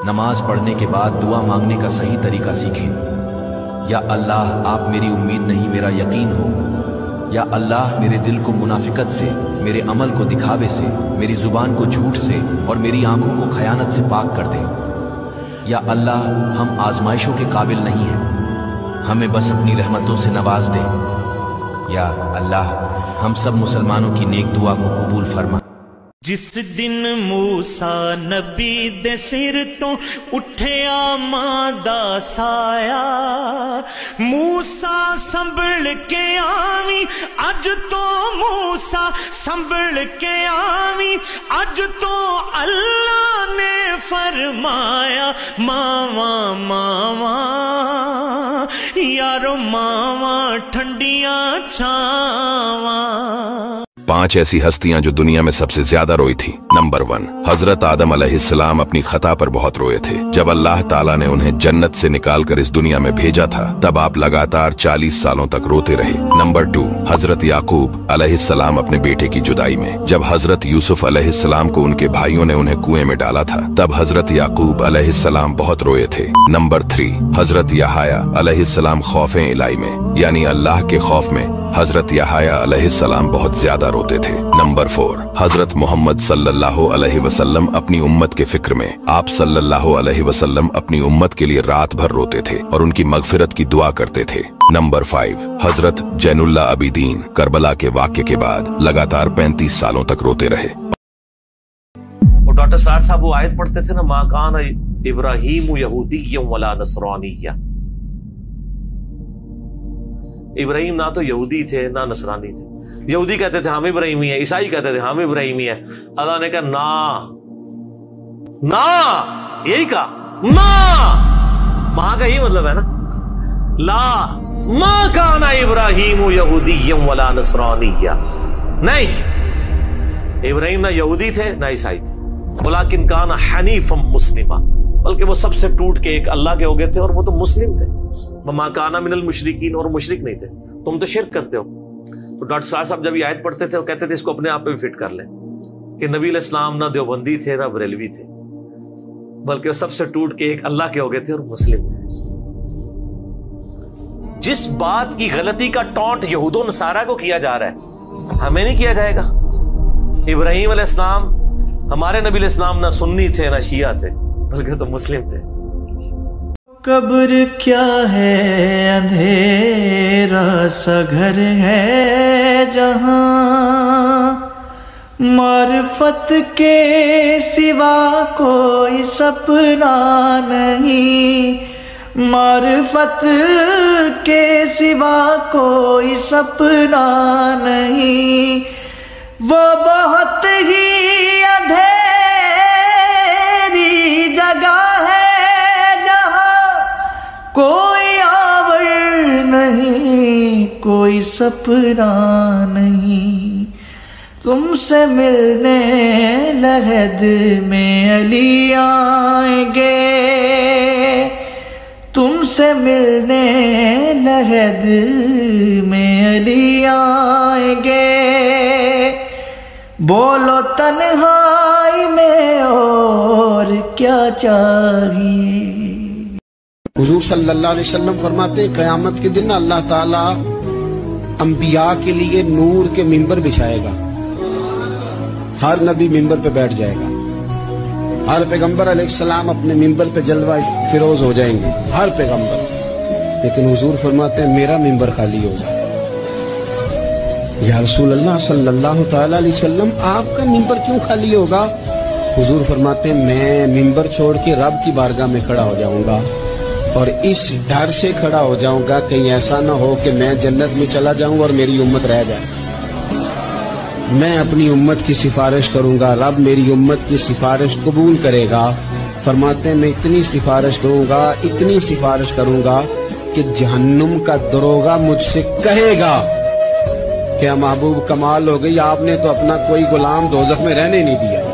नमाज पढ़ने के बाद दुआ मांगने का सही तरीका सीखें। या अल्लाह आप मेरी उम्मीद नहीं मेरा यकीन हो। या अल्लाह मेरे दिल को मुनाफिकत से, मेरे अमल को दिखावे से, मेरी जुबान को झूठ से और मेरी आंखों को खयानत से पाक कर दे। या अल्लाह हम आजमाइशों के काबिल नहीं हैं, हमें बस अपनी रहमतों से नवाज दे। या अल्लाह हम सब मुसलमानों की नेक दुआ को कबूल फरमा। जिस दिन मूसा नबी दे सिर तो उठिया मां दा साया, मूसा संभल के आवी अज तो, मूसा संभल के आवी अज तो, अल्लाह ने फरमाया मावा मावा यारो मावा ठंडिया छावा। 5 ऐसी हस्तियां जो दुनिया में सबसे ज्यादा रोई थी। नंबर 1, हजरत आदम अलैहिस्सलाम अपनी खता पर बहुत रोए थे। जब अल्लाह ताला ने उन्हें जन्नत से निकालकर इस दुनिया में भेजा था, तब आप लगातार 40 सालों तक रोते रहे। नंबर 2, हजरत याकूब अलैहिस्सलाम अपने बेटे की जुदाई में। जब हजरत यूसुफ अलैहिस्सलाम को उनके भाइयों ने उन्हें कुएं में डाला था, तब हजरत याकूब अलैहिस्सलाम बहुत रोए थे। नंबर 3, हजरत यहाया अलैहिस्सलाम खौफे इलाही में, यानी अल्लाह के खौफ में हजरत यहाया अलैहिस्सलाम बहुत ज्यादा रोते थे। नंबर 4, हजरत मोहम्मद सल्लल्लाहु अलैहि वसल्लम अपनी उम्मत के फिक्र में। आप सल्लल्लाहु अलैहि वसल्लम अपनी उम्मत के लिए रात भर रोते थे और उनकी मगफिरत की दुआ करते थे। नंबर 5, हजरत जैनुल्लाह अबीदीन करबला के वाक़े के बाद लगातार 35 सालों तक रोते रहे। और डॉक्टर साहब वो आयत पढ़ते थे ना, मा कान इब्राहीम यहूदिय्यन वला नसरानिय्या। इब्राहिम ना तो यहूदी थे ना नसरानी थे। यहूदी कहते थे हम इब्राहिमी है, ईसाई कहते थे हम इब्राहिमी है। अल्लाह ने कहा ना ना, यही कहा ना, वहां का यही मतलब है ना, ला मा काना इब्राहीम यहूदिय्यन वला नसरानिय्या। नहीं, इब्राहिम ना यहूदी थे ना ईसाई थे, वलाकिन काना हनीफम मुस्लिमा, बल्कि वो सबसे टूट के एक अल्लाह के हो गए थे और वो तो मुस्लिम थे। वमा काना मिनल मुशरिकीन, और मुशरिक नहीं थे। तुम तो शिर्क करते हो। तो डॉक्टर साहब जब ये आयत पढ़ते थे वो कहते थे इसको अपने आप पे भी फिट कर लें कि नबी अलैहिस्सलाम ना देवबंदी थे ना बरेलवी थे, बल्कि वो सबसे टूट के एक अल्लाह के हो गए थे और मुस्लिम थे। जिस बात की गलती का टॉन्ट यहूदो नसारा को किया जा रहा है, हमें नहीं किया जाएगा। इब्राहिम अलैहिस्सलाम, हमारे नबी अलैहिस्सलाम ना सुन्नी थे ना शिया थे, बल्कि तो मुस्लिम थे। कब्र क्या है, अंधेरा सा घर है जहां मारिफत के सिवा कोई सपना नहीं, मारिफत के सिवा कोई सपना नहीं। वो बहुत ही अंधेरी जगह है कोई आवर नहीं, कोई सपना नहीं। तुमसे मिलने लहद में अली आएंगे, तुमसे मिलने लहद में अली आएंगे। बोलो तन्हाई में और क्या चाहिए। हुजूर सल्लल्लाहु अलैहि वसल्लम फरमाते हैं क़यामत के दिन अल्लाह ताला अंबिया के लिए नूर के मिंबर बिछाएगा। हर नबी मिंबर पे बैठ जाएगा, हर पैगंबर अलैहिस्सलाम अपने मिंबर पे जलवा फिरोज हो जाएंगे, हर पैगंबर। लेकिन हुजूर फरमाते हैं मेरा मिंबर खाली होगा। या रसूल अल्लाह सल्लल्लाहु ताला अलैहि वसल्लम आपका मिंबर क्यों खाली होगा? हुजूर फरमाते हैं मैं मिंबर छोड़ के रब की बारगाह में खड़ा हो जाऊंगा और इस डर से खड़ा हो जाऊंगा कहीं ऐसा ना हो कि मैं जन्नत में चला जाऊं और मेरी उम्मत रह जाए। मैं अपनी उम्मत की सिफारिश करूंगा, रब मेरी उम्मत की सिफारिश कबूल करेगा। फरमाते हैं मैं इतनी सिफारिश करूंगा, इतनी सिफारिश करूंगा कि जहन्नुम का दरोगा मुझसे कहेगा क्या महबूब कमाल हो गई, आपने तो अपना कोई गुलाम दोज़ख में रहने नहीं दिया।